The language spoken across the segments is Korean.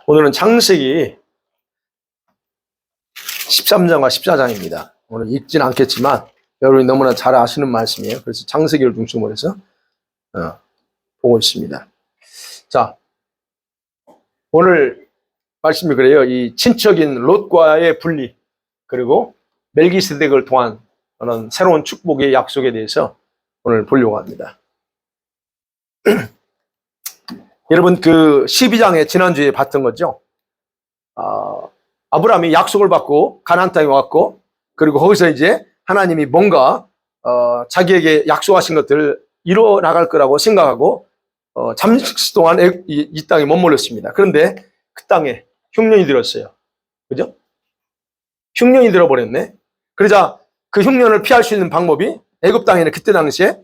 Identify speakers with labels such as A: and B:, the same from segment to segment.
A: 오늘은 창세기 13장과 14장입니다. 오늘 읽진 않겠지만 여러분이 너무나 잘 아시는 말씀이에요. 그래서 창세기를 중심으로 해서 보고 있습니다. 자, 오늘 말씀이 그래요. 이 친척인 롯과의 분리, 그리고 멜기세덱을 통한 그런 새로운 축복의 약속에 대해서 오늘 보려고 합니다. 여러분, 그 12장에 지난주에 봤던 거죠. 아브라함이 약속을 받고 가나안 땅에 왔고, 그리고 거기서 이제 하나님이 뭔가 자기에게 약속하신 것들을 이뤄 나갈 거라고 생각하고 잠시 동안 이 땅에 머물렀습니다. 그런데 그 땅에 흉년이 들었어요. 그죠? 흉년이 들어버렸네. 그러자 그 흉년을 피할 수 있는 방법이, 애굽 땅에는 그때 당시에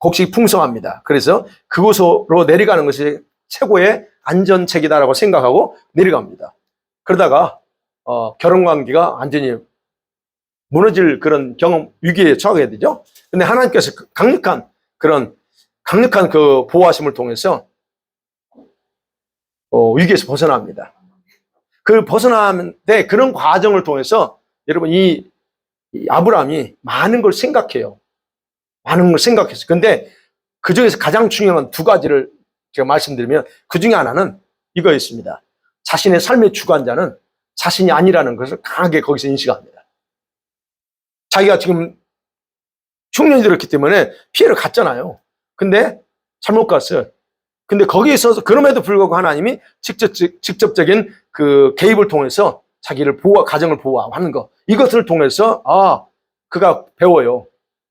A: 곡식이 풍성합니다. 그래서 그곳으로 내려가는 것이 최고의 안전책이다라고 생각하고 내려갑니다. 그러다가 결혼관계가 완전히 무너질 그런 위기에 처하게 되죠. 근데 하나님께서 강력한 그 보호하심을 통해서 위기에서 벗어납니다. 그 벗어나는데 그런 과정을 통해서 여러분 이 아브라함이 많은 걸 생각해요. 많은 걸 생각했어요. 근데 그 중에서 가장 중요한 두 가지를 제가 말씀드리면, 그 중에 하나는 이거였습니다. 자신의 삶의 주관자는 자신이 아니라는 것을 강하게 거기서 인식합니다. 자기가 지금 흉년이 들었기 때문에 피해를 갔잖아요. 근데 잘못 갔어요. 근데 거기에 있어서 그럼에도 불구하고 하나님이 직접적인 그 개입을 통해서 자기를 가정을 보호하는 것, 이것을 통해서 그가 배워요.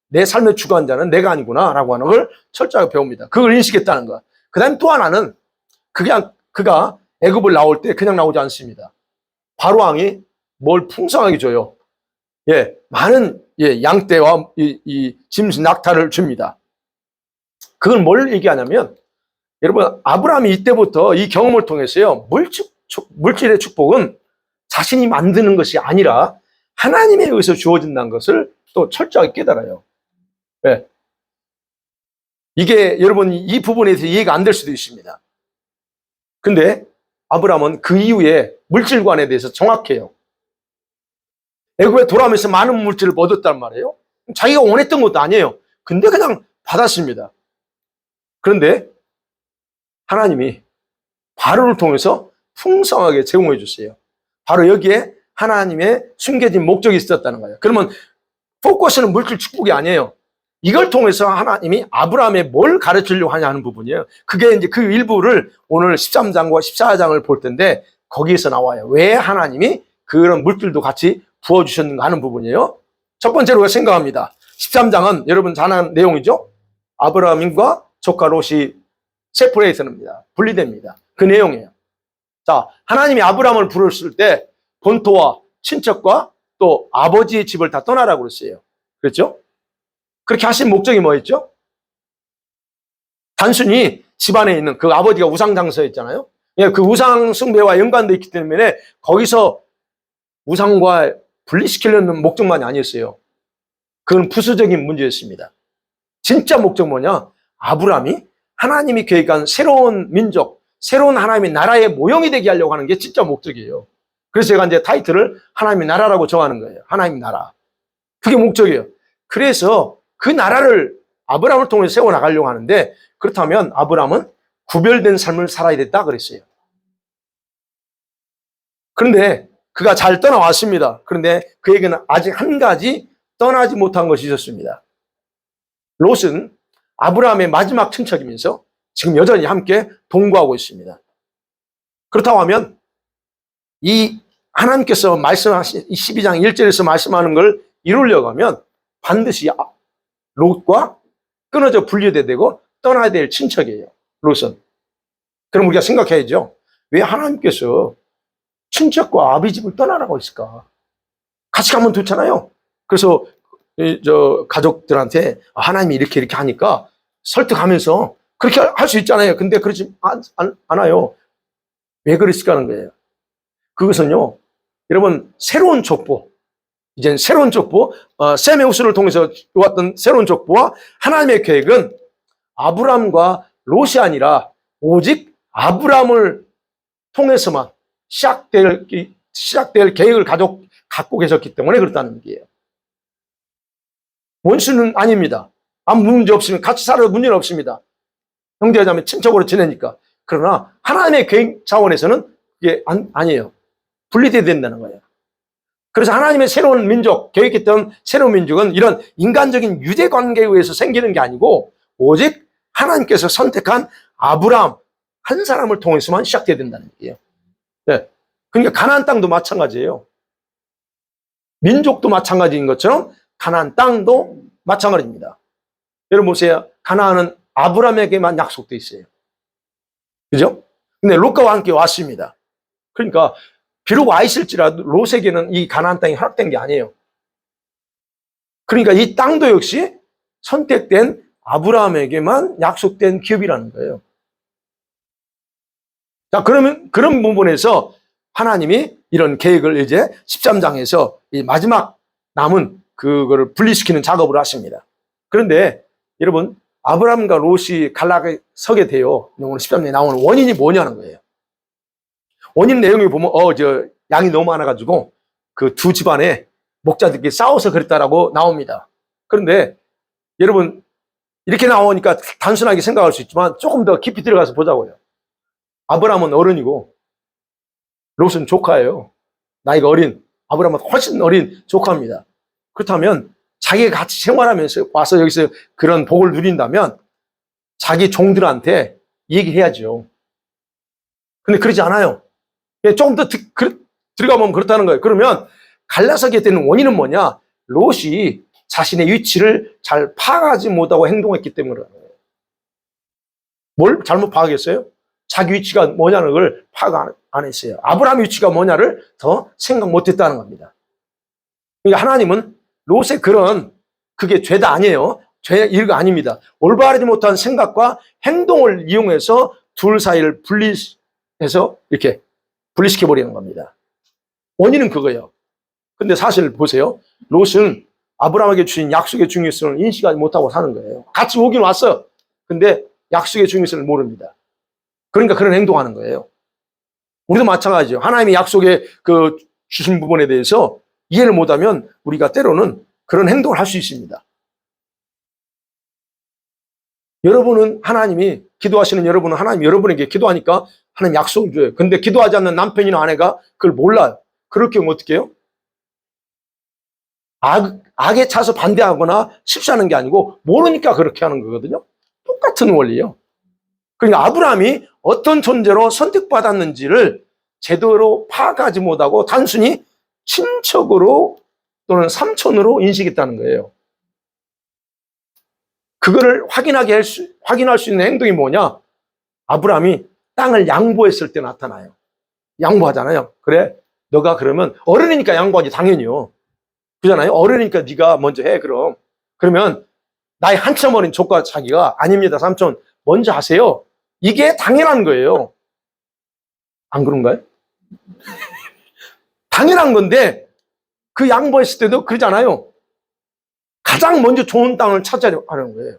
A: 내 삶의 주관자는 내가 아니구나 라고 하는 걸 철저하게 배웁니다. 그걸 인식했다는 것. 그 다음에 또 하나는 그가 애굽을 나올 때 그냥 나오지 않습니다. 바로왕이 뭘 풍성하게 줘요. 많은 양떼와 이 짐승 낙타를 줍니다. 그걸 뭘 얘기하냐면, 여러분, 아브라함이 이때부터 이 경험을 통해서요, 물질의 축복은 자신이 만드는 것이 아니라 하나님에 의해서 주어진다는 것을 또 철저하게 깨달아요. 이게 여러분 이 부분에 대해서 이해가 안 될 수도 있습니다. 근데 아브라함은 그 이후에 물질관에 대해서 정확해요. 애굽에 돌아오면서 많은 물질을 얻었단 말이에요. 자기가 원했던 것도 아니에요. 근데 그냥 받았습니다. 그런데 하나님이 바로를 통해서 풍성하게 제공해 줬어요. 바로 여기에 하나님의 숨겨진 목적이 있었다는 거예요. 그러면 포커스는 물질 축복이 아니에요. 이걸 통해서 하나님이 아브라함에 뭘 가르치려고 하냐 하는 부분이에요. 그게 이제 그 일부를 오늘 13장과 14장을 볼 텐데 거기에서 나와요. 왜 하나님이 그런 물질도 같이 부어주셨는가 하는 부분이에요. 첫 번째로 생각합니다. 13장은 여러분 잘 아는 내용이죠. 아브라함과 조카 롯이 세퍼레이션입니다. 분리됩니다. 그 내용이에요. 자, 하나님이 아브라함을 부르셨을 때 본토와 친척과 또 아버지의 집을 다 떠나라고 그랬어요. 그렇죠? 그렇게 하신 목적이 뭐였죠? 단순히 집안에 있는 그 아버지가 우상장사였잖아요. 그 우상 숭배와 연관되어 있기 때문에 거기서 우상과 분리시키려는 목적만이 아니었어요. 그건 부수적인 문제였습니다. 진짜 목적 뭐냐? 아브라함이 하나님이 계획한 새로운 민족, 새로운 하나님의 나라의 모형이 되게 하려고 하는 게 진짜 목적이에요. 그래서 제가 이제 타이틀을 하나님의 나라라고 정하는 거예요. 하나님의 나라. 그게 목적이에요. 그래서 그 나라를 아브라함을 통해서 세워나가려고 하는데, 그렇다면 아브라함은 구별된 삶을 살아야 됐다 그랬어요. 그런데 그가 잘 떠나왔습니다. 그런데 그에게는 아직 한 가지 떠나지 못한 것이 있었습니다. 롯은 아브라함의 마지막 친척이면서 지금 여전히 함께 동거하고 있습니다. 그렇다고 하면 이 하나님께서 말씀하신 이 12장 1절에서 말씀하는 걸 이루려고 하면 반드시 롯과 끊어져 분리돼야 되고 떠나야 될 친척이에요. 롯은. 그럼 우리가 생각해야죠. 왜 하나님께서 친척과 아비 집을 떠나라고 했을까? 같이 가면 좋잖아요. 그래서 가족들한테 하나님이 이렇게 하니까 설득하면서 그렇게 할 수 있잖아요. 근데 그렇지 않아요. 왜 그랬을까 하는 거예요. 그것은요, 여러분, 새로운 족보, 이제 새로운 족보, 셈의 후손을 통해서 왔던 새로운 족보와 하나님의 계획은 아브라함과 롯이 아니라 오직 아브라함을 통해서만 시작될 계획을 갖고 계셨기 때문에 그렇다는 얘기예요. 원수는 아닙니다. 아무 문제 없으면 같이 살아도 문제는 없습니다. 형제자매 친척으로 지내니까. 그러나 하나님의 계획 차원에서는 그게 아니에요. 분리돼야 된다는 거예요. 그래서 하나님의 새로운 민족, 계획했던 새로운 민족은 이런 인간적인 유대 관계에 의해서 생기는 게 아니고 오직 하나님께서 선택한 아브라함 한 사람을 통해서만 시작돼야 된다는 얘기예요. 네. 그러니까 가나안 땅도 마찬가지예요. 민족도 마찬가지인 것처럼 가나안 땅도 마찬가지입니다. 여러분 보세요. 가나안은 아브라함에게만 약속돼 있어요. 그죠? 근데 롯과 함께 왔습니다. 그러니까 비록 와 있을지라도 롯에게는 이 가나안 땅이 허락된 게 아니에요. 그러니까 이 땅도 역시 선택된 아브라함에게만 약속된 기업이라는 거예요. 자, 그러면 그런 부분에서 하나님이 이런 계획을 이제 13장에서 이 마지막 남은 그거를 분리시키는 작업을 하십니다. 그런데 여러분, 아브라함과 롯이 갈라게 서게 돼요. 오늘 13장에 나오는 원인이 뭐냐는 거예요. 원인 내용을 보면 양이 너무 많아가지고 그 두 집안에 목자들끼리 싸워서 그랬다라고 나옵니다. 그런데 여러분, 이렇게 나오니까 단순하게 생각할 수 있지만 조금 더 깊이 들어가서 보자고요. 아브라함은 어른이고 롯은 조카예요. 나이가 어린, 아브라함은 훨씬 어린 조카입니다. 그렇다면 자기가 같이 생활하면서 와서 여기서 그런 복을 누린다면 자기 종들한테 얘기해야죠. 근데 그러지 않아요. 조금 더 들어가 보면 그렇다는 거예요. 그러면 갈라서게 되는 원인은 뭐냐? 롯이 자신의 위치를 잘 파악하지 못하고 행동했기 때문에 그런 거예요. 뭘 잘못 파악했어요? 자기 위치가 뭐냐는 걸 파악 안 했어요. 아브라함 위치가 뭐냐를 더 생각 못했다는 겁니다. 그러니까 하나님은 롯의 그게 죄다 아니에요. 죄 일가 아닙니다. 올바르지 못한 생각과 행동을 이용해서 둘 사이를 분리해서 이렇게 분리시켜버리는 겁니다. 원인은 그거예요. 근데 사실 보세요. 롯은 아브라함에게 주신 약속의 중요성을 인식하지 못하고 사는 거예요. 같이 오긴 왔어. 근데 약속의 중요성을 모릅니다. 그러니까 그런 행동하는 거예요. 우리도 마찬가지죠. 하나님의 약속에 주신 부분에 대해서 이해를 못하면 우리가 때로는 그런 행동을 할 수 있습니다. 여러분은 하나님이 기도하시는 여러분은 하나님 여러분에게 기도하니까 하나님 약속을 줘요. 근데 기도하지 않는 남편이나 아내가 그걸 몰라요. 그럴 경우 어떻게 해요? 악에 차서 반대하거나 실수하는 게 아니고 모르니까 그렇게 하는 거거든요. 똑같은 원리예요. 그러니까 아브라함이 어떤 존재로 선택받았는지를 제대로 파악하지 못하고 단순히 친척으로 또는 삼촌으로 인식했다는 거예요. 그거를 확인할 수 있는 행동이 뭐냐? 아브라함이 땅을 양보했을 때 나타나요. 양보하잖아요. 그래, 너가 그러면 어른이니까 양보하지 당연히요. 그잖아요. 어른이니까 네가 먼저 해. 그러면 나이 한참 어린 조카 자기가 아닙니다, 삼촌 먼저 하세요. 이게 당연한 거예요. 안 그런가요? 당연한 건데 그 양보했을 때도 그러잖아요. 가장 먼저 좋은 땅을 찾아야 하는 거예요.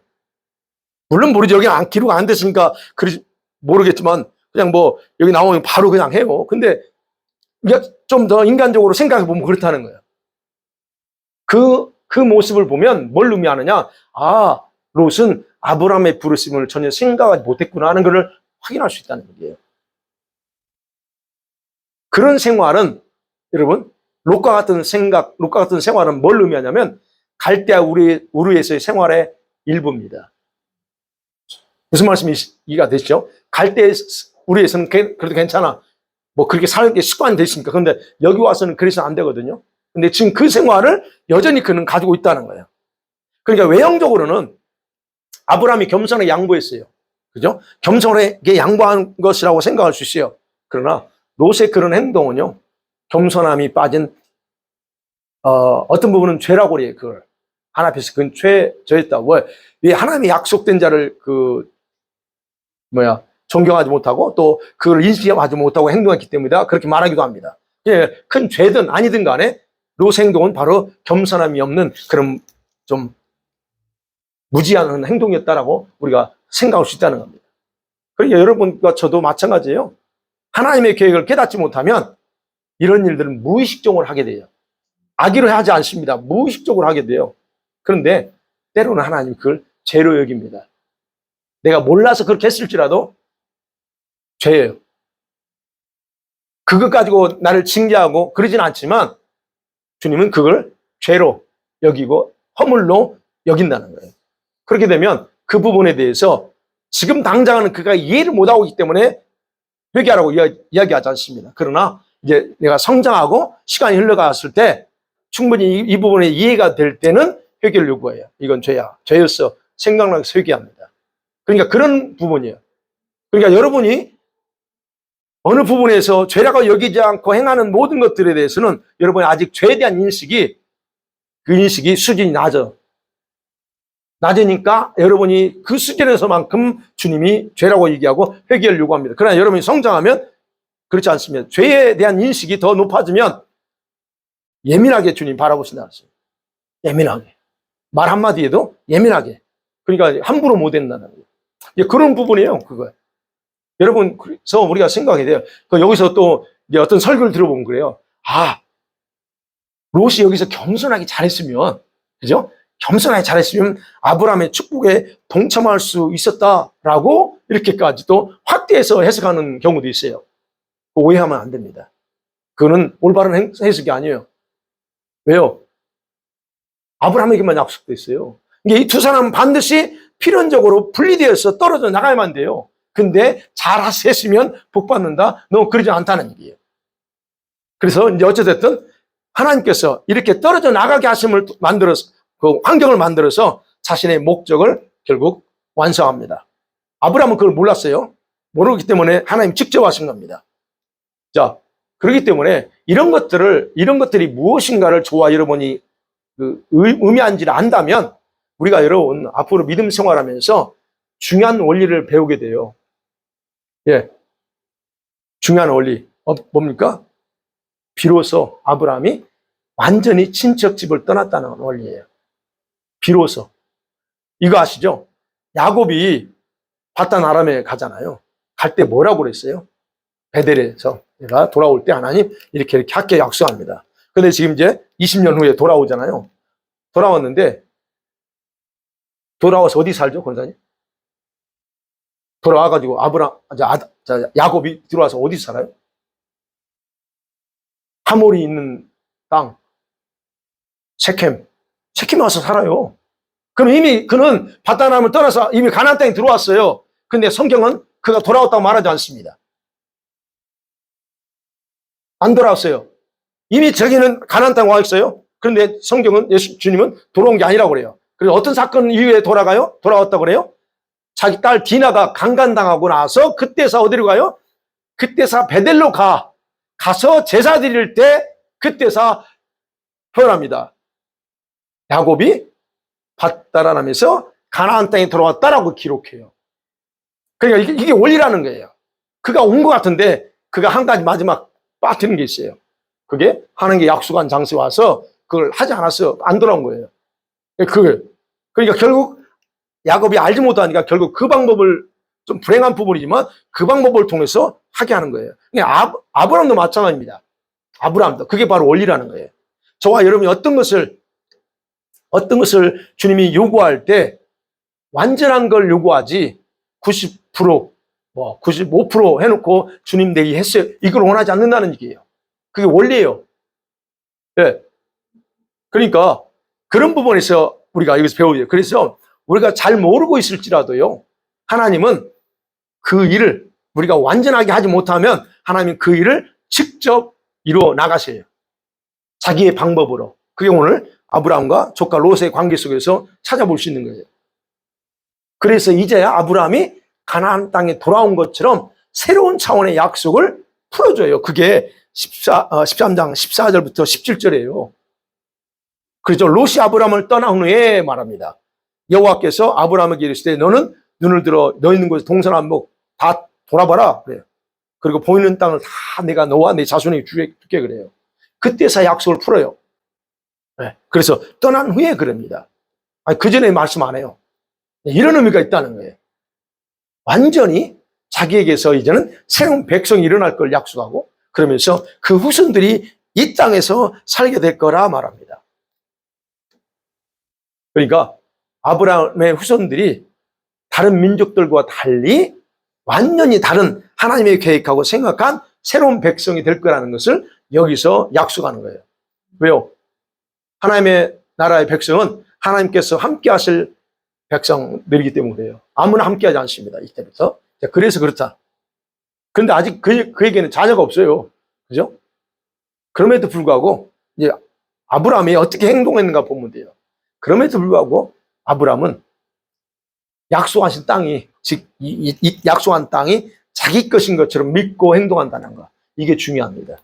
A: 물론 모르죠. 여기 기록가 안 됐으니까 모르겠지만 그냥 여기 나오면 바로 그냥 해요. 근데 좀 더 인간적으로 생각해 보면 그렇다는 거예요. 그 모습을 보면 뭘 의미하느냐? 아, 롯은 아브라함의 부르심을 전혀 생각하지 못했구나 하는 것을 확인할 수 있다는 얘기예요. 그런 생활은 여러분 롯과 같은 생활은 뭘 의미하냐면 갈대아 우르에서의 생활의 일부입니다. 무슨 말씀이 이해가 되시죠? 갈대아 우르에서는 그래도 괜찮아. 그렇게 사는 게 습관이 됐으니까. 그런데 여기 와서는 그래서는 안 되거든요. 근데 지금 그 생활을 여전히 그는 가지고 있다는 거예요. 그러니까 외형적으로는 아브라함이 겸손하게 양보했어요. 그죠? 겸손하게 양보한 것이라고 생각할 수 있어요. 그러나 롯의 그런 행동은요, 겸손함이 빠진 어떤 부분은 죄라고 그래요. 그걸 하나님 앞에서 그건 죄였다고. 왜 하나님의 약속된 자를 존경하지 못하고 또 그걸 인식하지 못하고 행동했기 때문이다. 그렇게 말하기도 합니다. 예, 큰 죄든 아니든 간에 롯의 행동은 바로 겸손함이 없는 그런 좀 무지한 행동이었다라고 우리가 생각할 수 있다는 겁니다. 그러니까 여러분과 저도 마찬가지예요. 하나님의 계획을 깨닫지 못하면 이런 일들은 무의식적으로 하게 돼요. 악의로 하지 않습니다. 무의식적으로 하게 돼요. 그런데 때로는 하나님 그걸 죄로 여깁니다. 내가 몰라서 그렇게 했을지라도 죄예요. 그것 가지고 나를 징계하고 그러진 않지만 주님은 그걸 죄로 여기고 허물로 여긴다는 거예요. 그렇게 되면 그 부분에 대해서 지금 당장은 그가 이해를 못하고 있기 때문에 회개하라고 이야기하지 않습니다. 그러나 이제 내가 성장하고 시간이 흘러갔을 때 충분히 이 부분에 이해가 될 때는 회개를 요구해요. 이건 죄야. 죄였어. 생각나서 회개합니다. 그러니까 그런 부분이에요. 그러니까 여러분이 어느 부분에서 죄라고 여기지 않고 행하는 모든 것들에 대해서는 여러분이 아직 죄에 대한 인식이 그 인식이 수준이 낮으니까 여러분이 그 수준에서만큼 주님이 죄라고 얘기하고 회개를 요구합니다. 그러나 여러분이 성장하면 그렇지 않습니다. 죄에 대한 인식이 더 높아지면 예민하게 주님 바라보신다는 거예요. 예민하게. 말 한마디에도 예민하게. 그러니까 함부로 못 된다는 거예요. 그런 부분이에요, 그거. 여러분, 그래서 우리가 생각해야 돼요. 여기서 또 이제 어떤 설교를 들어보면 그래요. 아, 롯이 여기서 겸손하게 잘했으면, 그죠? 겸손하게 잘했으면 아브라함의 축복에 동참할 수 있었다라고 이렇게까지 또 확대해서 해석하는 경우도 있어요. 오해하면 안 됩니다. 그거는 올바른 해석이 아니에요. 왜요? 아브라함에게만 약속돼 있어요. 이 두 사람은 반드시 필연적으로 분리되어서 떨어져 나가야만 돼요. 근데 잘 했으면 복 받는다? 너무 그러지 않다는 얘기예요. 그래서 이제 어찌됐든 하나님께서 이렇게 떨어져 나가게 하심을 만들어서, 그 환경을 만들어서 자신의 목적을 결국 완성합니다. 아브라함은 그걸 몰랐어요. 모르기 때문에 하나님 직접 하신 겁니다. 자, 그렇기 때문에 이런 것들이 무엇인가를 저와 여러분이 의미한지를 안다면 우리가 여러분 앞으로 믿음 생활하면서 중요한 원리를 배우게 돼요. 예. 중요한 원리. 뭡니까? 비로소 아브라함이 완전히 친척집을 떠났다는 원리예요. 비로소. 이거 아시죠? 야곱이 바단 아람에 가잖아요. 갈 때 뭐라고 그랬어요? 베델에서 내가 돌아올 때 하나님 이렇게 할게 약속합니다. 근데 지금 이제 20년 후에 돌아오잖아요. 돌아왔는데 돌아와서 어디 살죠, 권사님? 돌아와가지고 야곱이 들어와서 어디 살아요? 하몰이 있는 땅, 세켐. 세켐에 와서 살아요. 그럼 이미 그는 바다나람을 떠나서 이미 가나안 땅에 들어왔어요. 근데 성경은 그가 돌아왔다고 말하지 않습니다. 안 돌아왔어요. 이미 저기는 가나안 땅에 와 있어요. 그런데 성경은 주님은 돌아온 게 아니라고 그래요. 그래서 어떤 사건 이후에 돌아왔다고 그래요? 자기 딸 디나가 강간당하고 나서 그때서 어디로 가요? 그때서 베델로 가서 제사 드릴 때 그때서 표현합니다. 야곱이 밭다라나면서 가나안 땅에 들어왔다라고 기록해요. 그러니까 이게 원리라는 거예요. 그가 온 것 같은데 그가 한 가지 마지막 빠뜨린 게 있어요. 그게 하나님께 약속한 장소에 와서 그걸 하지 않았어요. 안 돌아온 거예요. 그러니까 결국 야곱이 알지 못하니까 결국 그 방법을 좀 불행한 부분이지만 그 방법을 통해서 하게 하는 거예요. 그러니까 아브라함도 마찬가지입니다. 아브라함도. 그게 바로 원리라는 거예요. 저와 여러분이 어떤 것을 주님이 요구할 때 완전한 걸 요구하지 90%, 95% 해놓고 주님 내게 했어요. 이걸 원하지 않는다는 얘기예요. 그게 원리예요. 네. 그러니까 그런 부분에서 우리가 여기서 배워요. 그래서 우리가 잘 모르고 있을지라도요, 하나님은 그 일을 우리가 완전하게 하지 못하면 하나님은 그 일을 직접 이루어 나가셔요. 자기의 방법으로. 그게 오늘 아브라함과 조카 롯의 관계 속에서 찾아볼 수 있는 거예요. 그래서 이제야 아브라함이 가나안 땅에 돌아온 것처럼 새로운 차원의 약속을 풀어줘요. 그게 13장 14절부터 17절이에요. 그래서 롯이 아브라함을 떠난 후에 말합니다. 여호와께서 아브라함에게 이르시되 너는 눈을 들어 너 있는 곳에 동서남북 다 돌아봐라 그래요. 그리고 보이는 땅을 다 내가 너와 내 자손에게 줄게 그래요. 그때서 약속을 풀어요. 네. 그래서 떠난 후에 그럽니다. 그 전에 말씀 안 해요. 이런 의미가 있다는 거예요. 완전히 자기에게서 이제는 새로운 백성이 일어날 걸 약속하고, 그러면서 그 후손들이 이 땅에서 살게 될 거라 말합니다. 그러니까 아브라함의 후손들이 다른 민족들과 달리 완전히 다른 하나님의 계획하고 생각한 새로운 백성이 될 거라는 것을 여기서 약속하는 거예요. 왜요? 하나님의 나라의 백성은 하나님께서 함께 하실 백성들이기 때문에 그래요. 아무나 함께 하지 않습니다. 이때부터. 그래서 그렇다. 그런데 아직 그에게는 자녀가 없어요. 그죠? 그럼에도 불구하고 이제 아브라함이 어떻게 행동했는가 보면 돼요. 그럼에도 불구하고 아브라함은 약속하신 땅이, 즉 이 약속한 땅이 자기 것인 것처럼 믿고 행동한다는 거, 이게 중요합니다.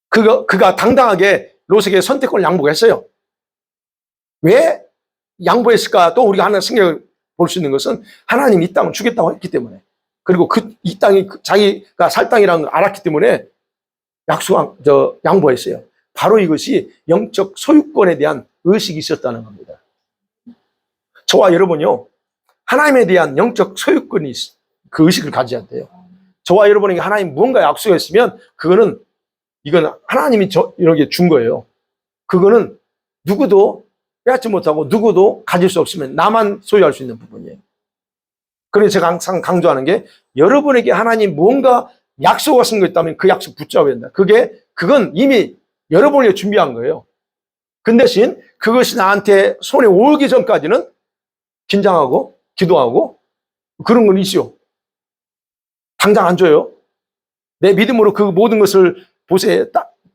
A: 그가 당당하게 롯에게 선택권을 양보했어요. 왜 양보했을까? 또 우리가 하나 생각해 볼 수 있는 것은 하나님이 이 땅을 주겠다고 했기 때문에, 그리고 이 땅이 자기가 살 땅이라는 걸 알았기 때문에 양보했어요. 바로 이것이 영적 소유권에 대한 의식이 있었다는 겁니다. 저와 여러분요, 하나님에 대한 영적 소유권이 그 의식을 가져야 돼요. 저와 여러분에게 하나님 무언가 약속했으면 이건 하나님이 이렇게 준 거예요. 그거는 누구도 빼앗지 못하고 누구도 가질 수 없으면 나만 소유할 수 있는 부분이에요. 그래서 제가 항상 강조하는 게, 여러분에게 하나님 무언가 약속하신 거 있다면 그 약속 붙잡아야 된다. 그건 이미 여러분에게 준비한 거예요. 그 대신 그것이 나한테 손에 오기 전까지는 긴장하고 기도하고 그런 건 있죠. 당장 안 줘요. 내 믿음으로 그 모든 것을 보세요.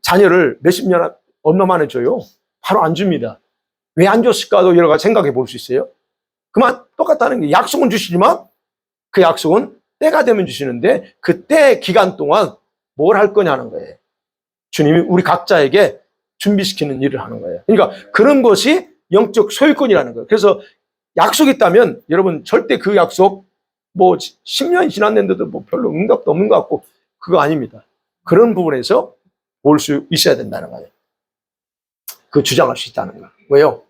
A: 자녀를 몇십 년 얼마 만에 줘요? 바로 안 줍니다. 왜 안 줬을까도 여러 가지 생각해 볼 수 있어요. 그만 똑같다는 게, 약속은 주시지만 그 약속은 때가 되면 주시는데 그 때 기간 동안 뭘 할 거냐는 거예요. 주님이 우리 각자에게 준비시키는 일을 하는 거예요. 그러니까 그런 것이 영적 소유권이라는 거예요. 그래서 약속이 있다면 여러분 절대 그 약속 10년이 지났는데도 별로 응답도 없는 것 같고 그거 아닙니다. 그런 부분에서 볼 수 있어야 된다는 거예요. 그 주장할 수 있다는 거예요. 왜요?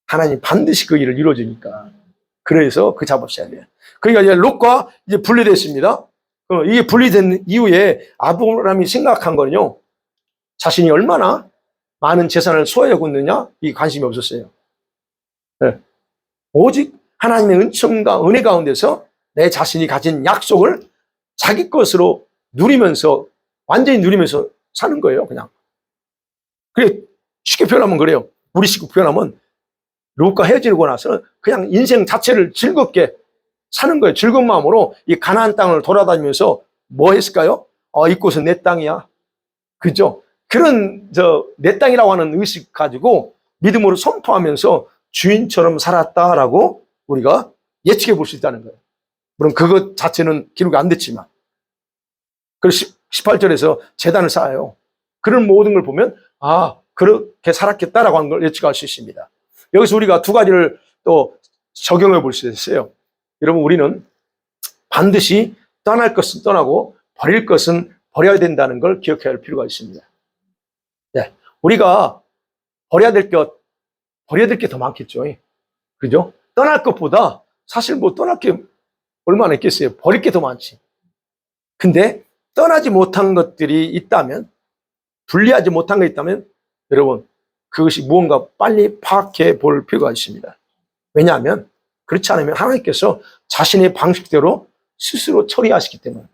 A: 하나님 반드시 그 일을 이루어주니까. 그래서 그 작업해야 돼요. 그러니까 이제 롯과 이제 분리됐습니다. 이게 분리된 이후에 아브라함이 생각한 거는요, 자신이 얼마나 많은 재산을 소유하고 있느냐, 이 관심이 없었어요. 네. 오직 하나님의 은총과 은혜 가운데서 내 자신이 가진 약속을 자기 것으로 완전히 누리면서 사는 거예요, 그냥. 그래, 쉽게 표현하면 그래요. 우리 식구 표현하면 롯과 헤어지고 나서는 그냥 인생 자체를 즐겁게 사는 거예요. 즐거운 마음으로 이 가나안 땅을 돌아다니면서 뭐 했을까요? 이곳은 내 땅이야. 그죠? 그런 내 땅이라고 하는 의식 가지고 믿음으로 선포하면서 주인처럼 살았다라고 우리가 예측해 볼 수 있다는 거예요. 물론 그것 자체는 기록이 안 됐지만. 그래서 18절에서 제단을 쌓아요. 그런 모든 걸 보면 그렇게 살았겠다라고 하는 걸 예측할 수 있습니다. 여기서 우리가 두 가지를 또 적용해 볼 수 있어요. 여러분, 우리는 반드시 떠날 것은 떠나고 버릴 것은 버려야 된다는 걸 기억해야 할 필요가 있습니다. 네, 우리가 버려야 될 게 더 많겠죠. 그죠? 떠날 것보다 사실 떠날 게 얼마나 있겠어요. 버릴 게 더 많지. 근데 떠나지 못한 것들이 있다면, 분리하지 못한 게 있다면 여러분, 그것이 무언가 빨리 파악해 볼 필요가 있습니다. 왜냐하면 그렇지 않으면 하나님께서 자신의 방식대로 스스로 처리하시기 때문에.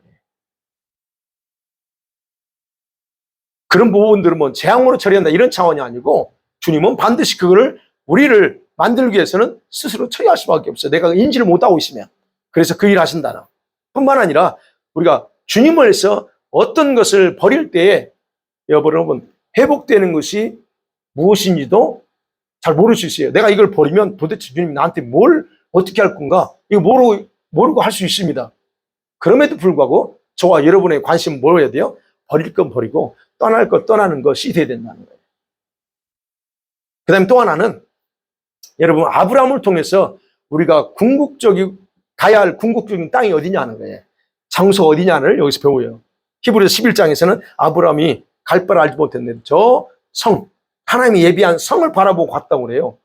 A: 그런 부분들은 재앙으로 처리한다 이런 차원이 아니고, 주님은 반드시 그거를 우리를 만들기 위해서는 스스로 처리할 수밖에 없어요. 내가 인지를 못하고 있으면. 그래서 그 일 하신다는 뿐만 아니라 우리가 주님을 해서 어떤 것을 버릴 때에 여러분 회복되는 것이 무엇인지도 잘 모를 수 있어요. 내가 이걸 버리면 도대체 주님이 나한테 뭘 어떻게 할 건가? 이거 모르고 할 수 있습니다. 그럼에도 불구하고 저와 여러분의 관심은 뭘 해야 돼요? 버릴 건 버리고 떠날 것 떠나는 것이 돼야 된다는 거예요. 그 다음에 또 하나는 여러분, 아브라함을 통해서 우리가 가야 할 궁극적인 땅이 어디냐는 거예요. 장소 어디냐를 여기서 배워요. 히브리서 11장에서는 아브라함이 갈 바를 알지 못했는데 저 성, 하나님이 예비한 성을 바라보고 갔다고 그래요.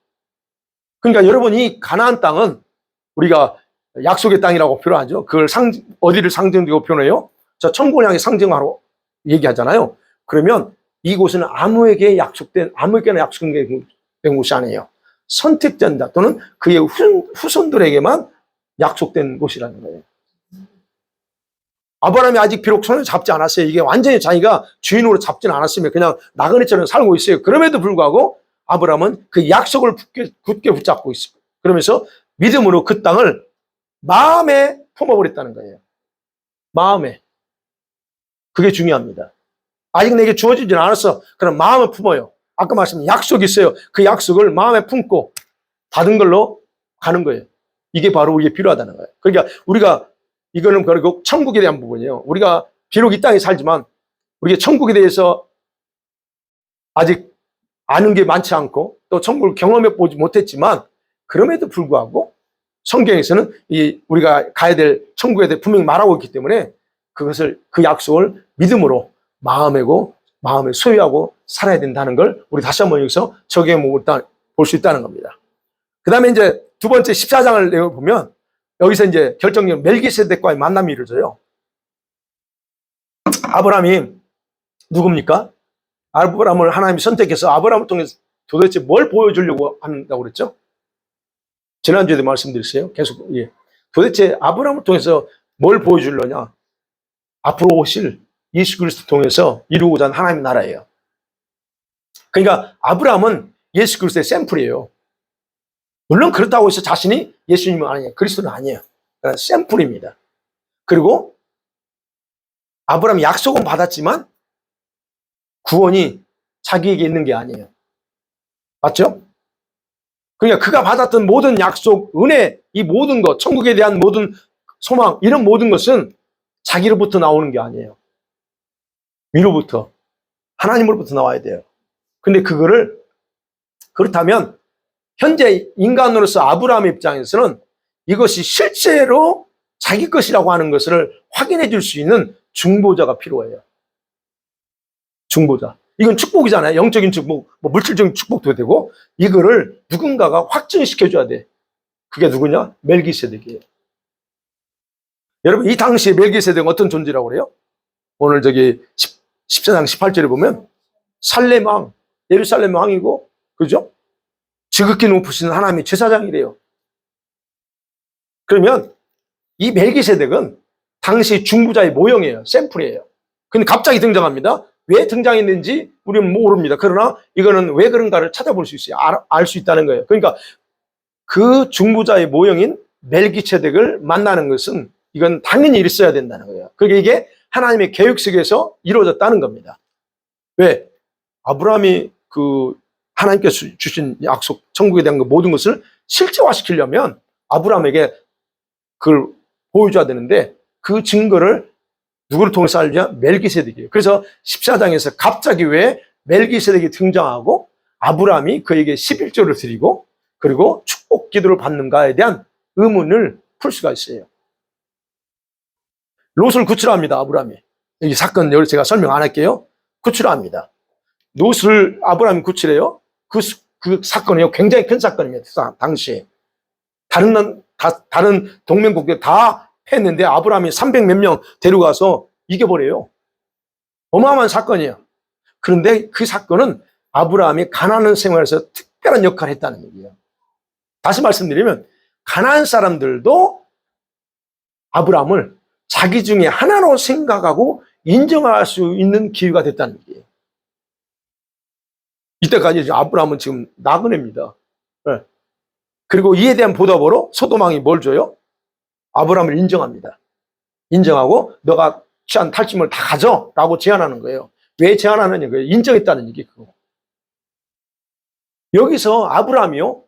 A: 그러니까 여러분, 이 가나안 땅은 우리가 약속의 땅이라고 표현하죠. 그걸 어디를 상징되고 표현해요? 저 천국을 향해 상징하러 얘기하잖아요. 그러면 이곳은 아무에게나 약속된 곳이 아니에요. 선택된 자 또는 그의 후손들에게만 약속된 곳이라는 거예요. 아브라함이 아직 비록 손을 잡지 않았어요. 이게 완전히 자기가 주인으로 잡지는 않았으면 그냥 나그네처럼 살고 있어요. 그럼에도 불구하고 아브라함은 그 약속을 굳게 붙잡고 있어요. 그러면서 믿음으로 그 땅을 마음에 품어버렸다는 거예요. 마음에. 그게 중요합니다. 아직 내게 주어지진 않았어. 그럼 마음에 품어요. 아까 말씀드린 약속이 있어요. 그 약속을 마음에 품고 받은 걸로 가는 거예요. 이게 바로 우리에게 필요하다는 거예요. 그러니까 우리가 이거는 결국 천국에 대한 부분이에요. 우리가 비록 이 땅에 살지만 우리가 천국에 대해서 아직 아는 게 많지 않고 또 천국을 경험해 보지 못했지만 그럼에도 불구하고 성경에서는 우리가 가야 될 천국에 대해 분명히 말하고 있기 때문에 그 약속을 믿음으로 마음에 소유하고 살아야 된다는 걸 우리 다시 한번 여기서 적용해 볼 수 있다는 겁니다. 그 다음에 이제 두 번째 14장을 보면 여기서 이제 결정적인 멜기세덱과의 만남이 이루어져요. 아브라함이 누굽니까? 아브라함을 하나님이 선택해서 아브라함을 통해서 도대체 뭘 보여주려고 한다고 그랬죠? 지난주에도 말씀드렸어요. 계속, 예. 도대체 아브라함을 통해서 뭘 보여주려냐? 앞으로 오실 예수 그리스도 통해서 이루고자 하는 하나님의 나라예요. 그러니까 아브라함은 예수 그리스도의 샘플이에요. 물론 그렇다고 해서 자신이 예수님은 아니에요. 그리스도는 아니에요. 그러니까 샘플입니다. 그리고 아브라함이 약속은 받았지만 구원이 자기에게 있는 게 아니에요. 맞죠? 그러니까 그가 받았던 모든 약속, 은혜, 이 모든 것, 천국에 대한 모든 소망, 이런 모든 것은 자기로부터 나오는 게 아니에요. 위로부터, 하나님으로부터 나와야 돼요. 근데 그렇다면 현재 인간으로서 아브라함 입장에서는 이것이 실제로 자기 것이라고 하는 것을 확인해 줄 수 있는 중보자가 필요해요. 중보자. 이건 축복이잖아요. 영적인 축복, 물질적인 축복도 되고 이거를 누군가가 확증시켜줘야 돼. 그게 누구냐? 멜기세덱이에요. 여러분 이 당시에 멜기세덱은 어떤 존재라고 그래요? 오늘 14장 18절에 보면 살렘 왕, 예루살렘 왕이고 그죠? 지극히 높으신 하나님의 제사장이래요. 그러면 이 멜기세덱은 당시 중보자의 모형이에요. 샘플이에요. 근데 갑자기 등장합니다. 왜 등장했는지 우리는 모릅니다. 그러나 이거는 왜 그런가를 찾아볼 수 있어요. 알 수 있다는 거예요. 그러니까 그 중보자의 모형인 멜기세덱을 만나는 것은 이건 당연히 있어야 된다는 거예요. 그러니까 이게 하나님의 계획 속에서 이루어졌다는 겁니다. 왜? 아브라함이 하나님께서 주신 약속, 천국에 대한 모든 것을 실제화시키려면 아브라함에게 그걸 보여줘야 되는데 그 증거를 누구를 통해서 알냐? 멜기세덱이에요. 그래서 14장에서 갑자기 왜 멜기세덱이 등장하고 아브라함이 그에게 11조를 드리고 그리고 축복 기도를 받는가에 대한 의문을 풀 수가 있어요. 롯을 구출합니다. 아브라함이. 이 사건 제가 설명 안 할게요. 구출합니다. 롯을 아브라함이 구출해요. 그 사건이요. 굉장히 큰 사건입니다. 당시에. 다른 동맹국들 다 했는데 아브라함이 300몇 명 데려가서 이겨버려요. 어마어마한 사건이에요. 그런데 그 사건은 아브라함이 가나안 생활에서 특별한 역할을 했다는 얘기예요. 다시 말씀드리면 가나안 사람들도 아브라함을 자기 중에 하나로 생각하고 인정할 수 있는 기회가 됐다는 얘기예요. 이때까지 아브라함은 지금 나그네입니다. 네. 그리고 이에 대한 보답으로 소돔 왕이 뭘 줘요? 아브라함을 인정합니다. 인정하고 너가 취한 탈취물 다 가져 라고 제안하는 거예요. 왜 제안하느냐? 인정했다는 얘기 그거. 여기서 아브라함이요.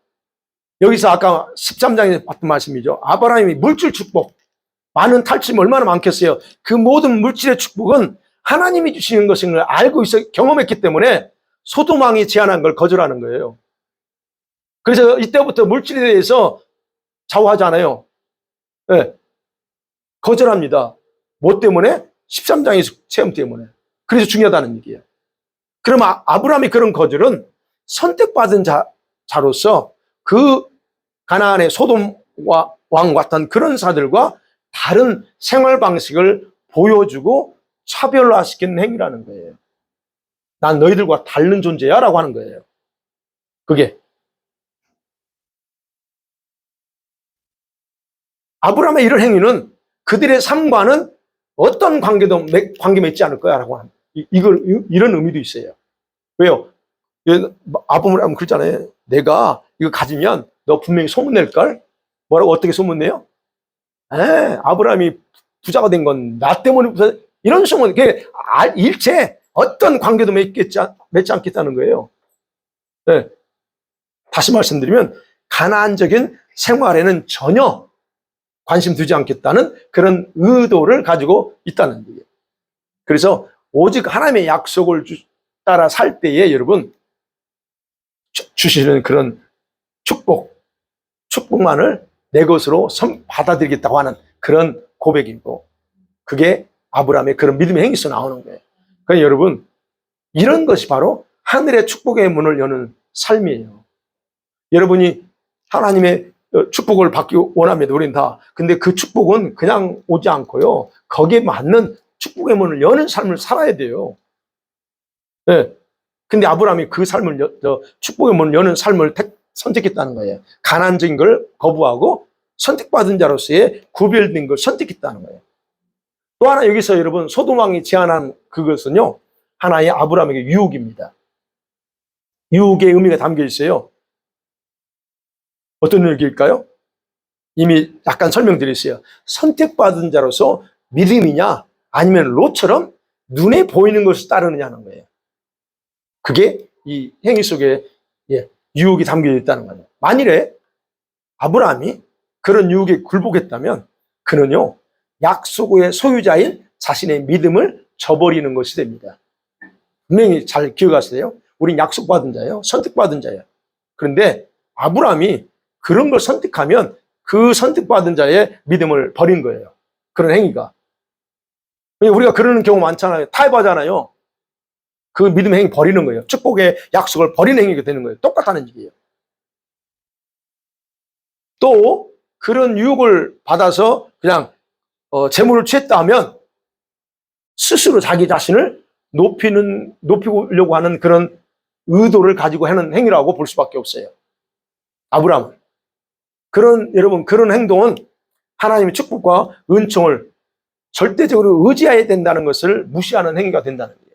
A: 여기서 아까 13장에 봤던 말씀이죠. 아브라함이 물질 축복, 많은 탈취물 얼마나 많겠어요. 그 모든 물질의 축복은 하나님이 주시는 것인 걸 알고 있어 경험했기 때문에 소돔 왕이 제안한 걸 거절하는 거예요. 그래서 이때부터 물질에 대해서 좌우하지 않아요. 네. 거절합니다. 뭐 때문에? 13장의 체험 때문에. 그래서 중요하다는 얘기예요. 그럼 아브라함이 그런 거절은 선택받은 자로서 그 가나안의 소돔과 왕과 같은 그런 사들과 다른 생활 방식을 보여주고 차별화시키는 행위라는 거예요. 난 너희들과 다른 존재야 라고 하는 거예요. 그게 아브라함의 이런 행위는 그들의 삶과는 어떤 관계 맺지 않을 거야 라고 하는 이런 의미도 있어요. 왜요? 아브라함은 그랬잖아요. 내가 이거 가지면 너 분명히 소문낼걸? 뭐라고 어떻게 소문내요? 아브라함이 부자가 된 건 나 때문에 이런 소문, 일체 어떤 관계도 맺지 않겠다는 거예요. 네. 다시 말씀드리면 가나안적인 생활에는 전혀 관심 두지 않겠다는 그런 의도를 가지고 있다는 거예요. 그래서 오직 하나님의 약속을 따라 살 때에 여러분 주시는 그런 축복만을 내 것으로 받아들이겠다고 하는 그런 고백이고, 그게 아브라함의 그런 믿음의 행위에서 나오는 거예요. 그러니까 여러분, 이런 것이 바로 하늘의 축복의 문을 여는 삶이에요. 여러분이 하나님의 축복을 받기 원합니다. 우린 다. 근데 그 축복은 그냥 오지 않고요, 거기에 맞는 축복의 문을 여는 삶을 살아야 돼요. 네. 근데 아브라함이 그 삶을 축복의 문을 여는 삶을 선택했다는 거예요. 가난적인 걸 거부하고 선택받은 자로서의 구별된 걸 선택했다는 거예요. 또 하나 여기서 여러분 소돔왕이 제안한 그것은요, 하나의 아브라함에게 유혹입니다. 유혹의 의미가 담겨 있어요. 어떤 얘기일까요? 이미 약간 설명드렸어요. 선택받은 자로서 믿음이냐 아니면 롯처럼 눈에 보이는 것을 따르느냐는 거예요. 그게 이 행위 속에 유혹이 담겨 있다는 거예요. 만일에 아브라함이 그런 유혹에 굴복했다면 그는요, 약속의 소유자인 자신의 믿음을 저버리는 것이 됩니다. 분명히 잘 기억하세요. 우린 약속받은 자예요. 선택받은 자예요. 그런데 아브라함이 그런 걸 선택하면 그 선택받은 자의 믿음을 버린 거예요. 그런 행위가. 우리가 그러는 경우 많잖아요. 타협하잖아요. 그 믿음의 행위 버리는 거예요. 축복의 약속을 버리는 행위가 되는 거예요. 똑같다는 얘기예요. 또 그런 유혹을 받아서 그냥 재물을 취했다 하면 스스로 자기 자신을 높이려고 하는 그런 의도를 가지고 하는 행위라고 볼 수밖에 없어요. 아브라함은. 여러분, 그런 행동은 하나님의 축복과 은총을 절대적으로 의지해야 된다는 것을 무시하는 행위가 된다는 거예요.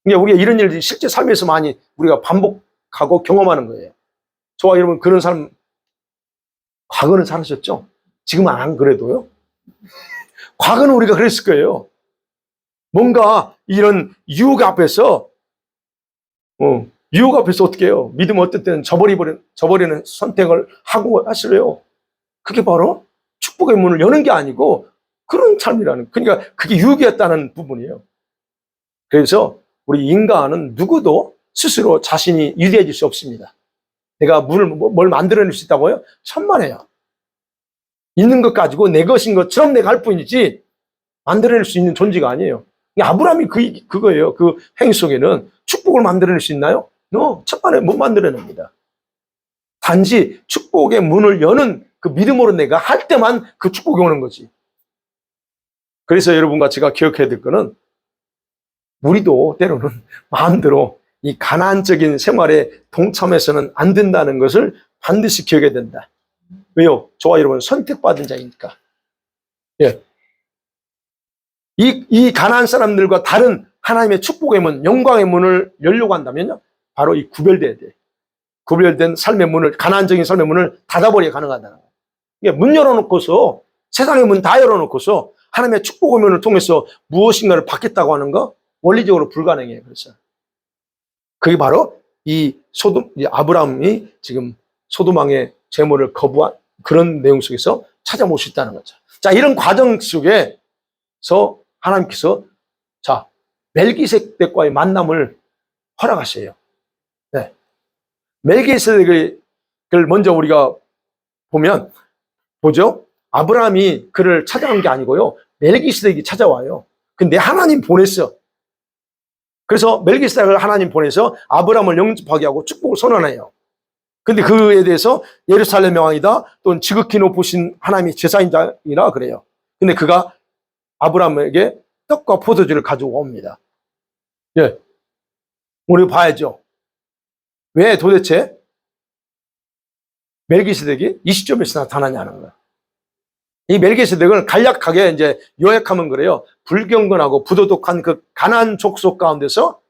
A: 그러니까 우리가 이런 일들이 실제 삶에서 많이 우리가 반복하고 경험하는 거예요. 저와 여러분 그런 삶 과거는 살으셨죠? 지금은 안 그래도요? 과거는 우리가 그랬을 거예요. 뭔가 이런 유혹 앞에서 어떻게 해요? 믿음 어떨 때는 저버리는 선택을 하고 하시래요. 그게 바로 축복의 문을 여는 게 아니고 그런 삶이라는, 그러니까 그게 유혹이었다는 부분이에요. 그래서 우리 인간은 누구도 스스로 자신이 유대해질 수 없습니다. 내가 뭘 만들어낼 수 있다고요? 천만에요. 있는 것 가지고 내 것인 것처럼 내가 할 뿐이지 만들어낼 수 있는 존재가 아니에요. 아브라함이 그거예요. 그 행위 속에는 축복을 만들어낼 수 있나요? 천만에 못 만들어냅니다. 단지 축복의 문을 여는 그 믿음으로 내가 할 때만 그 축복이 오는 거지. 그래서 여러분과 제가 기억해야 될 거는, 우리도 때로는 마음대로 이 가난적인 생활에 동참해서는 안 된다는 것을 반드시 기억해야 된다. 왜요? 저와 여러분 선택받은 자이니까. 예. 이 가난한 사람들과 다른 하나님의 축복의 문, 영광의 문을 열려고 한다면요, 바로 이 구별돼야 돼. 구별된 삶의 문을, 가난적인 삶의 문을 닫아버려야 가능하다는 거예요. 그러니까 문 열어놓고서, 세상의 문 다 열어놓고서 하나님의 축복의 문을 통해서 무엇인가를 받겠다고 하는 거 원리적으로 불가능해요. 그래서 그게 바로 이 아브라함이 지금 소돔왕의 재물을 거부한 그런 내용 속에서 찾아볼 수 있다는 거죠. 자, 이런 과정 속에서 하나님께서 멜기세덱과의 만남을 허락하셔요. 네. 멜기세덱을 먼저 우리가 보죠. 아브라함이 그를 찾아온 게 아니고요, 멜기세덱이 찾아와요. 근데 하나님 보냈어. 그래서 멜기세덱을 하나님 보내서 아브라함을 영접하게 하고 축복을 선언해요. 근데 그에 대해서 예루살렘 왕이다 또는 지극히 높으신 하나님의 제사장이라 그래요. 근데 그가 아브라함에게 떡과 포도주를 가지고 옵니다. 예. 우리 봐야죠. 왜 도대체 멜기세덱이 이 시점에서 나타나냐는 거예요. 이 멜기세덱을 간략하게 이제 요약하면 그래요. 불경건하고 부도덕한 그 가나안 족속 가운데서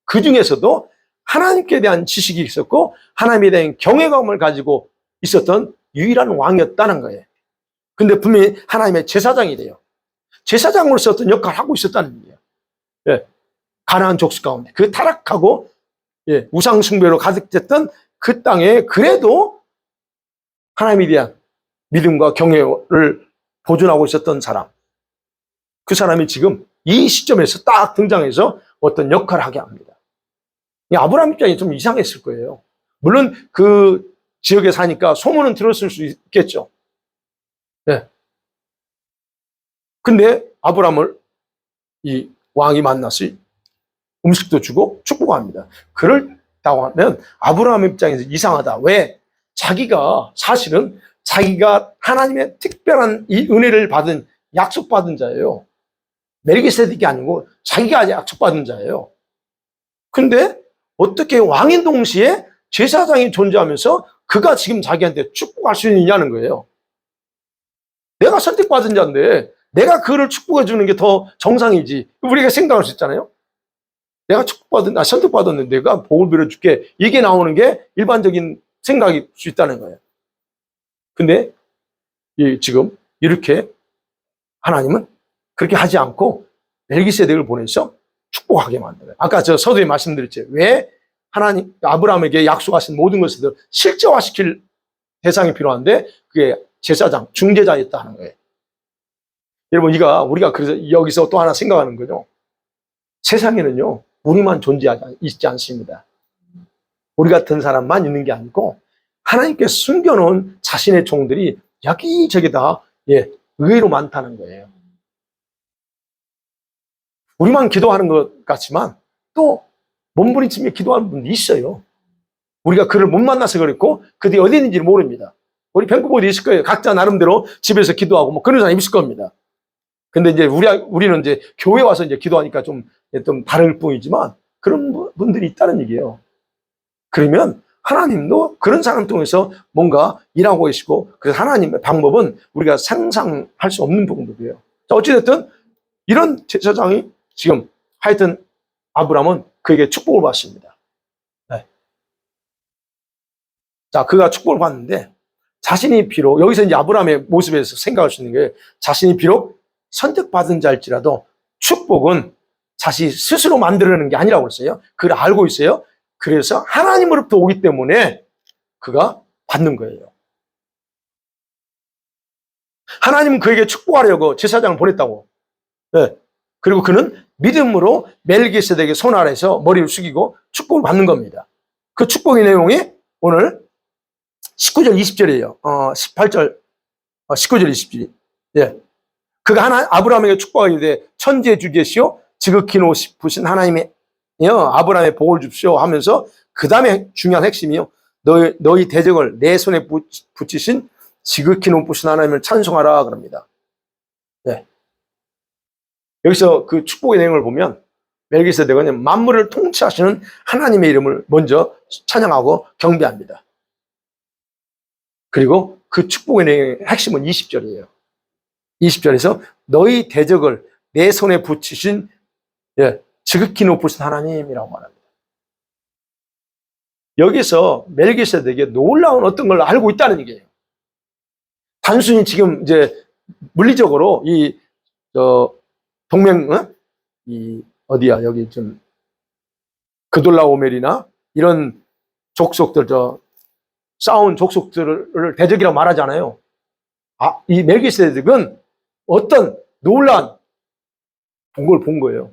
A: 그 중에서도 하나님께 대한 지식이 있었고 하나님에 대한 경외감을 가지고 있었던 유일한 왕이었다는 거예요. 근데 분명히 하나님의 제사장이래요. 제사장으로서 어떤 역할을 하고 있었다는 얘기예요. 예. 가나안 족속 가운데 그 타락하고 예, 우상 숭배로 가득했던 그 땅에 그래도 하나님에 대한 믿음과 경외를 보존하고 있었던 사람. 그 사람이 지금 이 시점에서 딱 등장해서 어떤 역할을 하게 합니다. 이 아브라함 입장이 좀 이상했을 거예요. 물론 그 지역에 사니까 소문은 들었을 수 있겠죠. 네. 근데 아브라함을 이 왕이 만나서 음식도 주고 축복합니다. 그렇다고 하면 아브라함 입장에서 이상하다. 왜? 자기가 사실은 자기가 하나님의 특별한 이 은혜를 받은 약속받은 자예요. 멜기세덱이 아니고 자기가 약속받은 자예요. 근데 어떻게 왕인 동시에 제사장이 존재하면서 그가 지금 자기한테 축복할 수 있느냐는 거예요. 내가 선택받은 자인데 내가 그를 축복해 주는 게 더 정상이지. 우리가 생각할 수 있잖아요. 내가 선택받았는데 내가 복을 빌어줄게. 이게 나오는 게 일반적인 생각일 수 있다는 거예요. 근데 지금 이렇게 하나님은 그렇게 하지 않고 멜기세덱을 보내서 축복하게 만들어요. 아까 저 서두에 말씀드렸죠. 왜 하나님 아브라함에게 약속하신 모든 것을 실제화시킬 대상이 필요한데 그게 제사장, 중재자였다 하는 거예요. 여러분 우리가 그래서 여기서 또 하나 생각하는 거죠. 세상에는요 우리만 존재하지 있지 않습니다. 우리 같은 사람만 있는 게 아니고 하나님께 숨겨놓은 자신의 종들이 여기저기 다 의외로 많다는 거예요. 우리만 기도하는 것 같지만 또 몸부림치며 기도하는 분들이 있어요. 우리가 그를 못 만나서 그랬고 그들이 어디 있는지 모릅니다. 우리 밴쿠버도 있을 거예요. 각자 나름대로 집에서 기도하고 뭐 그런 사람이 있을 겁니다. 근데 이제 우리는 이제 교회 와서 이제 기도하니까 좀 다를 뿐이지만 그런 분들이 있다는 얘기예요. 그러면 하나님도 그런 사람 통해서 뭔가 일하고 계시고 그래서 하나님의 방법은 우리가 상상할 수 없는 방법이에요. 자, 어찌됐든 이런 제사장이 지금 하여튼 아브라함은 그에게 축복을 받습니다. 네. 자, 그가 축복을 받는데 자신이 비록 여기서 이제 아브라함의 모습에서 생각할 수 있는 게 자신이 비록 선택받은 자일지라도 축복은 자신이 스스로 만들어내는 게 아니라고 그랬어요. 그걸 알고 있어요. 그래서 하나님으로부터 오기 때문에 그가 받는 거예요. 하나님은 그에게 축복하려고 제사장을 보냈다고. 네. 그리고 그는 믿음으로 멜기세덱의 손 아래에서 머리를 숙이고 축복을 받는 겁니다. 그 축복의 내용이 오늘 19절 20절이에요. 18절 19절 20절. 예. 그가 아브라함에게 축복하게 돼 천지의 주제시오 지극히 높으신 하나님의 아브라함의 복을 줍시오 하면서 그 다음에 중요한 핵심이요. 너희 대적을 내 손에 붙이신 지극히 높으신 하나님을 찬송하라 그럽니다. 네. 여기서 그 축복의 내용을 보면 멜기세덱은 만물을 통치하시는 하나님의 이름을 먼저 찬양하고 경배합니다. 그리고 그 축복의 내용의 핵심은 20절이에요. 20절에서 너희 대적을 내 손에 붙이신 지극히 높으신 하나님이라고 말합니다. 여기서 멜기세덱이 놀라운 어떤 걸 알고 있다는 얘기예요. 단순히 지금 이제 물리적으로 어디야 여기 좀 그돌라오멜이나 이런 족속들 싸운 족속들을 대적이라고 말하잖아요. 이 멜기세덱은 어떤 놀라운 걸 본 거예요.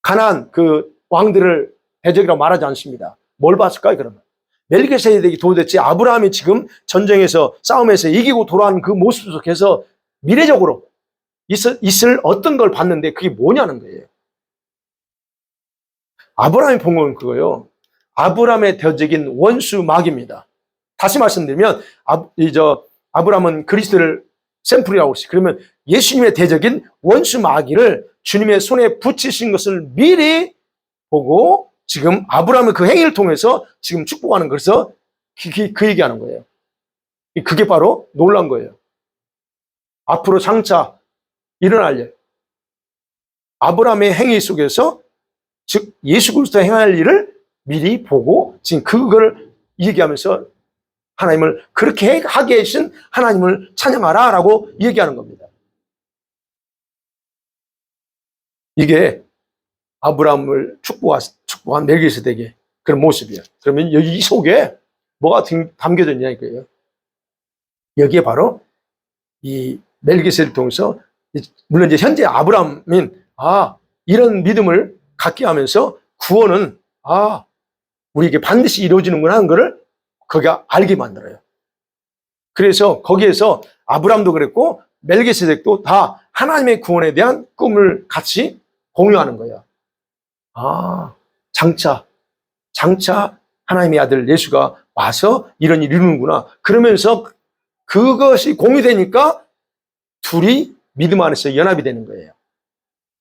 A: 가나안 그 왕들을 대적이라고 말하지 않습니다. 뭘 봤을까요, 그러면? 멜기세덱이 도대체 아브라함이 지금 전쟁에서 싸움에서 이기고 돌아온 그 모습 속에서 미래적으로 있을 어떤 걸 봤는데 그게 뭐냐는 거예요. 아브라함이 본 건 그거예요. 아브라함의 대적인 원수 마귀입니다. 다시 말씀드리면 아브라함은 그리스도를 샘플이라고 했어요. 그러면 예수님의 대적인 원수 마귀를 주님의 손에 붙이신 것을 미리 보고 지금 아브라함의 그 행위를 통해서 지금 축복하는 거에서 그 얘기하는 거예요. 그게 바로 놀란 거예요. 앞으로 장차 일어날 일. 아브라함의 행위 속에서 즉 예수 그리스도 행할 일을 미리 보고 지금 그걸 얘기하면서 하나님을 그렇게 하게 해주신 하나님을 찬양하라 라고 얘기하는 겁니다. 이게 아브라함을 축복한 멜기세덱의 그런 모습이에요. 그러면 여기 이 속에 뭐가 담겨져 있냐 이거예요. 여기에 바로 이 멜기세덱을 통해서 물론 이제 현재 아브라함은 이런 믿음을 갖게 하면서 구원은 우리에게 반드시 이루어지는구나 하는 것을 거기가 알게 만들어요. 그래서 거기에서 아브라함도 그랬고 멜기세덱도 다 하나님의 구원에 대한 꿈을 같이 공유하는 거예요. 장차 하나님의 아들 예수가 와서 이런 일을 이루는구나. 그러면서 그것이 공유되니까 둘이 믿음 안에서 연합이 되는 거예요.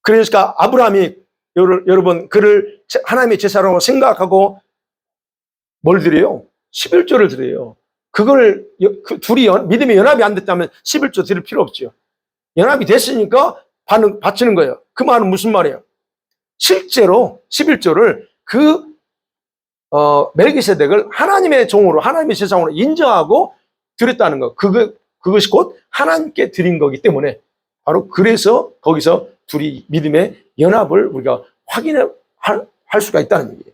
A: 그러니까 아브라함이 여러분 그를 하나님의 제사로 생각하고 뭘 드려요? 11조를 드려요. 그걸 둘이 믿음의 연합이 안 됐다면 11조 드릴 필요 없죠. 연합이 됐으니까 바치는 거예요. 그 말은 무슨 말이에요? 실제로 11조를 멜기세덱을 하나님의 종으로 하나님의 제사장으로 인정하고 드렸다는 거. 그것이 곧 하나님께 드린 거기 때문에 바로 그래서 거기서 둘이 믿음의 연합을 우리가 확인할 수가 있다는 얘기예요.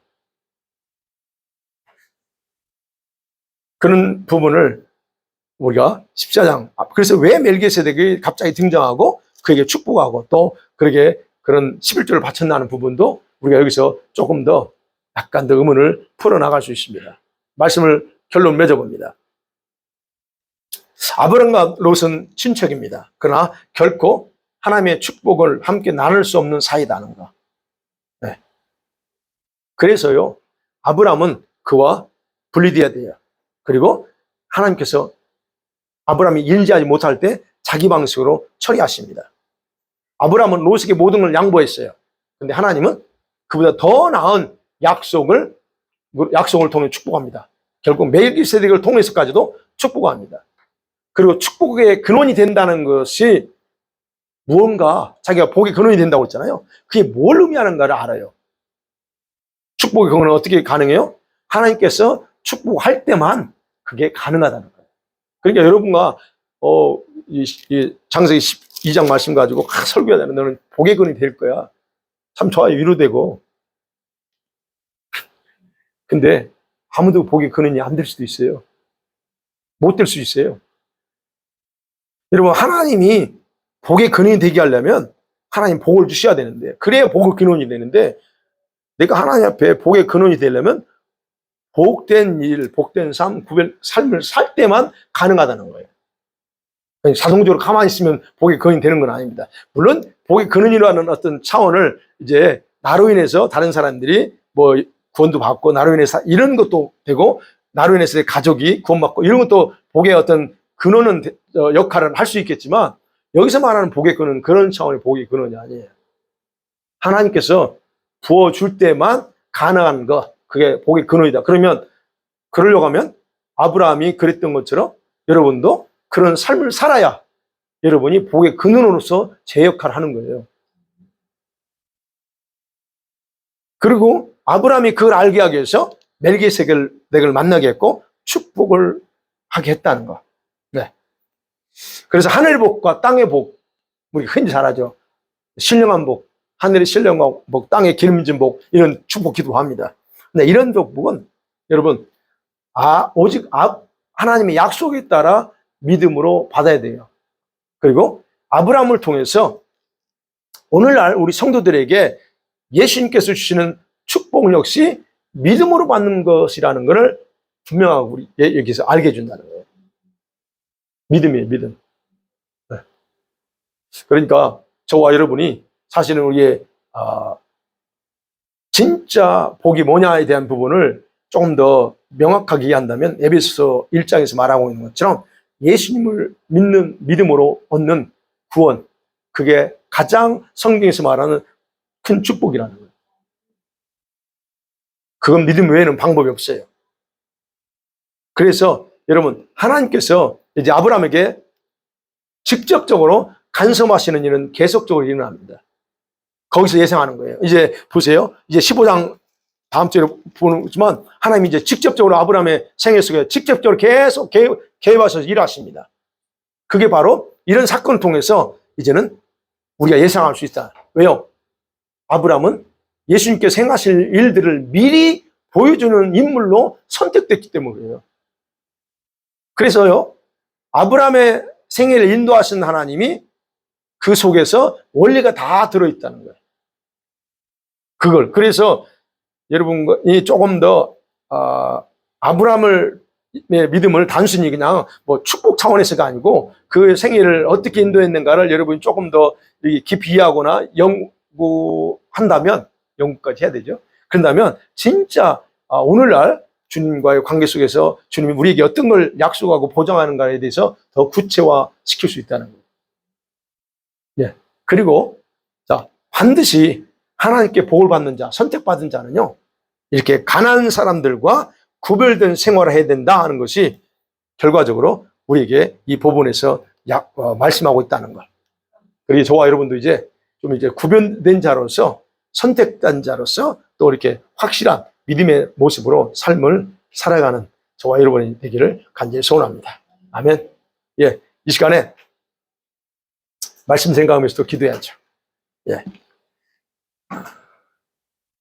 A: 그런 부분을 우리가 14장 그래서 왜 멜기세덱이 갑자기 등장하고 그에게 축복하고 또 그에게 그런 11조를 바쳤나는 부분도 우리가 여기서 조금 더 약간 더 의문을 풀어나갈 수 있습니다. 말씀을 결론 맺어봅니다. 아브람과 롯은 친척입니다. 그러나 결코 하나님의 축복을 함께 나눌 수 없는 사이다는 거. 네. 그래서요, 아브람은 그와 분리되어야 돼요. 그리고 하나님께서 아브람이 인지하지 못할 때 자기 방식으로 처리하십니다. 아브람은 롯에게 모든 걸 양보했어요. 근데 하나님은 그보다 더 나은 약속을 통해 축복합니다. 결국 멜기세덱을 통해서까지도 축복합니다. 그리고 축복의 근원이 된다는 것이 무언가 자기가 복의 근원이 된다고 했잖아요. 그게 뭘 의미하는가를 알아요. 축복의 근원은 어떻게 가능해요? 하나님께서 축복할 때만 그게 가능하다는 거예요. 그러니까 여러분과 이 창세기 12장 말씀 가지고 설교해야 되는 너는 복의 근원이 될 거야. 참 좋아요. 위로되고. 근데 아무도 복의 근원이 안 될 수도 있어요. 못 될 수 있어요. 여러분 하나님이 복의 근원이 되게 하려면 하나님 복을 주셔야 되는데 그래야 복의 근원이 되는데 내가 하나님 앞에 복의 근원이 되려면 복된 일, 복된 삶, 삶을 살 때만 가능하다는 거예요. 자동적으로 가만히 있으면 복의 근원이 되는 건 아닙니다. 물론 복의 근원이라는 어떤 차원을 이제 나로 인해서 다른 사람들이 뭐 구원도 받고 나로 인해서 이런 것도 되고 나로 인해서 가족이 구원받고 이런 것도 복의 어떤 근원은 역할을 할 수 있겠지만 여기서 말하는 복의 근원은 그런 차원의 복의 근원이 아니에요. 하나님께서 부어줄 때만 가능한 거 그게 복의 근원이다. 그러려고 하면 아브라함이 그랬던 것처럼 여러분도 그런 삶을 살아야 여러분이 복의 근원으로서 제 역할을 하는 거예요. 그리고 아브라함이 그걸 알게 하기 위해서 멜기세덱을 만나게 했고 축복을 하게 했다는 거. 네. 그래서 하늘 복과 땅의 복, 우리 흔히 잘 하죠. 신령한 복, 하늘의 신령한 복, 땅의 기름진 복, 이런 축복 기도합니다. 근데 이런 축복은 여러분, 오직 하나님의 약속에 따라 믿음으로 받아야 돼요. 그리고 아브라함을 통해서 오늘날 우리 성도들에게 예수님께서 주시는 축복 역시 믿음으로 받는 것이라는 것을 분명하게 우리 여기서 알게 해준다는 거예요. 믿음이에요, 믿음. 네. 그러니까 저와 여러분이 사실은 우리의 진짜 복이 뭐냐에 대한 부분을 조금 더 명확하게 이해한다면 에베소서 1장에서 말하고 있는 것처럼 예수님을 믿는 믿음으로 얻는 구원, 그게 가장 성경에서 말하는 큰 축복이라는 거예요. 그건 믿음 외에는 방법이 없어요. 그래서 여러분, 하나님께서 이제 아브라함에게 직접적으로 간섭하시는 일은 계속적으로 일어납니다. 거기서 예상하는 거예요. 이제 보세요. 이제 15장 다음 주에 보지만 하나님이 이제 직접적으로 아브라함의 생애 속에 직접적으로 계속 개입하셔서 일하십니다. 그게 바로 이런 사건을 통해서 이제는 우리가 예상할 수 있다. 왜요? 아브라함은 예수님께서 행하실 일들을 미리 보여주는 인물로 선택됐기 때문이에요. 그래서요, 아브라함의 생애를 인도하신 하나님이 그 속에서 원리가 다 들어있다는 거예요. 그걸. 그래서 여러분이 조금 더, 아브라함을, 믿음을 단순히 그냥 뭐 축복 차원에서가 아니고 그 생애를 어떻게 인도했는가를 여러분이 조금 더 깊이 이해하거나 연구한다면, 연구까지 해야 되죠. 그런다면 진짜 오늘날 주님과의 관계 속에서 주님이 우리에게 어떤 걸 약속하고 보장하는가에 대해서 더 구체화 시킬 수 있다는 거예요. 예. 그리고, 자, 반드시 하나님께 복을 받는 자, 선택받은 자는요, 이렇게 가난한 사람들과 구별된 생활을 해야 된다 하는 것이 결과적으로 우리에게 이 부분에서 말씀하고 있다는 것. 그리고 저와 여러분도 이제 좀 이제 구별된 자로서, 선택된 자로서 또 이렇게 확실한 믿음의 모습으로 삶을 살아가는 저와 여러분이 되기를 간절히 소원합니다. 아멘. 예, 이 시간에 말씀 생각하면서 또 기도해야죠. 예.